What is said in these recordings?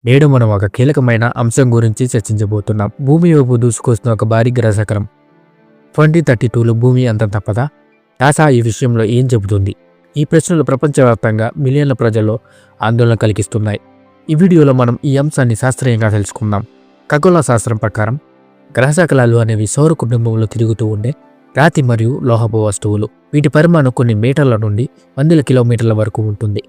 నేడు మనం ఒక కీలకమైన అంశం గురించి చర్చించబోతున్నాం. భూమి వైపు దూసుకొస్తున్న ఒక భారీ గ్రహశకలం 2032లో భూమి అంతం తప్పదా? నాసా ఈ విషయంలో ఏం చెబుతుంది? ఈ ప్రశ్నలు ప్రపంచవ్యాప్తంగా మిలియన్ల ప్రజల్లో ఆందోళన కలిగిస్తున్నాయి. ఈ వీడియోలో మనం ఈ అంశాన్ని శాస్త్రీయంగా తెలుసుకుందాం. ఖగోళ శాస్త్రం ప్రకారం గ్రహశకలాలు అనేవి సౌర కుటుంబంలో తిరుగుతూ ఉండే రాతి మరియు లోహపు వస్తువులు. వీటి పరిమాణం కొన్ని మీటర్ల నుండి వందల కిలోమీటర్ల వరకు ఉంటుంది.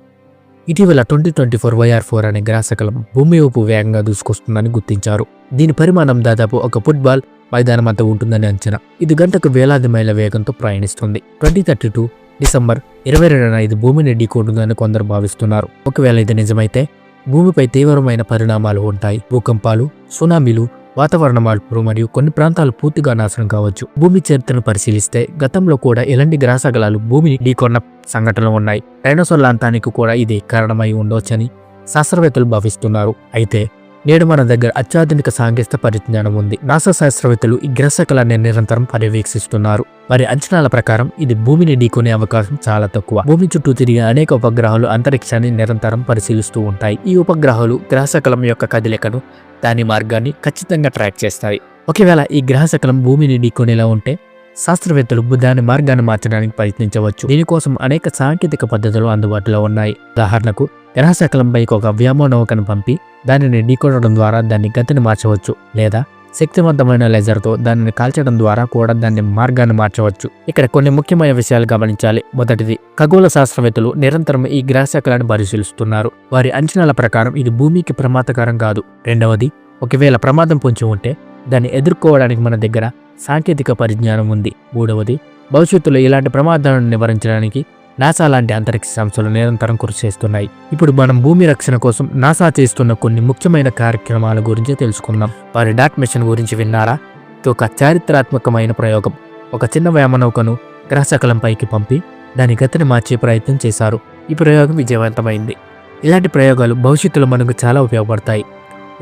ఇటీవల 2024 YR4 అనే గ్రహశకలం భూమి వైపు వేగంగా దూసుకొస్తుందని గుర్తించారు. దీని పరిమాణం దాదాపు ఒక ఫుట్బాల్ మైదానం అంత ఉంటుందని అంచనా. ఇది గంటకు వేలాది మైళ్ళ వేగంతో ప్రయాణిస్తుంది. 2032 డిసెంబర్ 22న ఇది భూమిని ఢీకొంటుందని కొందరు భావిస్తున్నారు. ఒకవేళ ఇది నిజమైతే భూమిపై తీవ్రమైన పరిణామాలు ఉంటాయి. భూకంపాలు, సునామీలు, వాతావరణ మార్పులు మరియు కొన్ని ప్రాంతాలు పూర్తిగా నాశనం కావచ్చు. భూమి చరిత్రను పరిశీలిస్తే గతంలో కూడా ఇలాంటి గ్రహశకలాలు భూమిని ఢీకొన్న సంఘటనలు ఉన్నాయి. డైనోసార్ల అంతానికి కూడా ఇది కారణమై ఉండవచ్చని శాస్త్రవేత్తలు భావిస్తున్నారు. అయితే నేడు మన దగ్గర అత్యాధునిక సాంకేతిక పరిజ్ఞానం ఉంది. నాసా శాస్త్రవేత్తలు ఈ గ్రహశకలాన్ని నిరంతరం పర్యవేక్షిస్తున్నారు. వారి అంచనాల ప్రకారం ఇది భూమిని ఢీకొనే అవకాశం చాలా తక్కువ. భూమి చుట్టూ తిరిగే అనేక ఉపగ్రహాలు అంతరిక్షాన్ని నిరంతరం పరిశీలిస్తూ ఉంటాయి. ఈ ఉపగ్రహాలు గ్రహశకలం యొక్క కదలికను, దాని మార్గాన్ని ఖచ్చితంగా ట్రాక్ చేస్తాయి. ఒకవేళ ఈ గ్రహశకలం భూమిని ఢీకొనేలా ఉంటే శాస్త్రవేత్తలు దాని మార్గాన్ని మార్చడానికి ప్రయత్నించవచ్చు. దీనికోసం అనేక సాంకేతిక పద్ధతులు అందుబాటులో ఉన్నాయి. ఉదాహరణకు గ్రహశకలంపైకి ఒక వ్యోమనౌకను పంపి దానిని ఢీకొనడం ద్వారా దాని గతిని మార్చవచ్చు, లేదా శక్తివంతమైన లేజర్తో దానిని కాల్చడం ద్వారా కూడా దాని మార్గాన్ని మార్చవచ్చు. ఇక్కడ కొన్ని ముఖ్యమైన విషయాలు గమనించాలి. మొదటిది, ఖగోళ శాస్త్రవేత్తలు నిరంతరం ఈ గ్రహశకలాన్ని పరిశీలిస్తున్నారు. వారి అంచనాల ప్రకారం ఇది భూమికి ప్రమాదకరం కాదు. రెండవది, ఒకవేళ ప్రమాదం పొంచి ఉంటే దాన్ని ఎదుర్కోవడానికి మన దగ్గర సాంకేతిక పరిజ్ఞానం ఉంది. మూడవది, భవిష్యత్తులో ఇలాంటి ప్రమాదాలను నివారించడానికి నాసా లాంటి అంతరిక్ష సంస్థలు నిరంతరం కృషి చేస్తున్నాయి. ఇప్పుడు మనం భూమి రక్షణ కోసం నాసా చేస్తున్న కొన్ని ముఖ్యమైన కార్యక్రమాల గురించి తెలుసుకుందాం. వారి డాక్ మిషన్ గురించి విన్నారా? ఇది ఒక చారిత్రాత్మకమైన ప్రయోగం. ఒక చిన్న వ్యోమనౌకను గ్రహశకలంపైకి పంపి దాని గతిని మార్చే ప్రయత్నం చేశారు. ఈ ప్రయోగం విజయవంతమైంది. ఇలాంటి ప్రయోగాలు భవిష్యత్తులో మనకు చాలా ఉపయోగపడతాయి.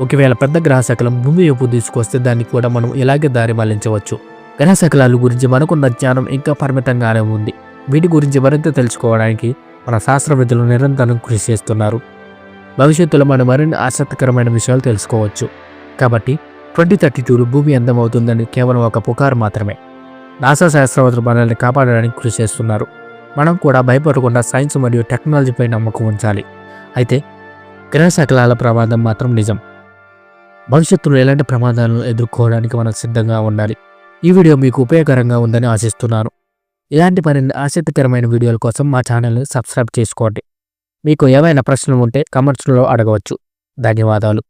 ఒకవేళ పెద్ద గ్రహశకలం భూమి వైపు తీసుకొస్తే దాన్ని కూడా మనం ఇలాగే దారి మళ్లించవచ్చు. గ్రహశకలాల గురించి మనకున్న జ్ఞానం ఇంకా పరిమితంగానే ఉంది. వీటి గురించి మరింత తెలుసుకోవడానికి మన శాస్త్రవేత్తలు నిరంతరం కృషి చేస్తున్నారు. భవిష్యత్తులో మనం మరిన్ని ఆసక్తికరమైన విషయాలు తెలుసుకోవచ్చు. కాబట్టి 2032లో భూమి అందమవుతుందని కేవలం ఒక పుకారు మాత్రమే. నాసా శాస్త్రవేత్తలు మనల్ని కాపాడడానికి కృషి చేస్తున్నారు. మనం కూడా భయపడకుండా సైన్స్ మరియు టెక్నాలజీపై నమ్మకం ఉంచాలి. అయితే గ్రహశకలాల ప్రమాదం మాత్రం నిజం. భవిష్యత్తులో ఎలాంటి ప్రమాదాలను ఎదుర్కోవడానికి మనం సిద్ధంగా ఉండాలి. ఈ వీడియో మీకు ఉపయోగకరంగా ఉందని ఆశిస్తున్నాను. ఇలాంటి మరిన్ని ఆసక్తికరమైన వీడియోల కోసం మా ఛానల్ని సబ్స్క్రైబ్ చేసుకోండి. మీకు ఏవైనా ప్రశ్నలు ఉంటే కామెంట్స్లో అడగవచ్చు. ధన్యవాదాలు.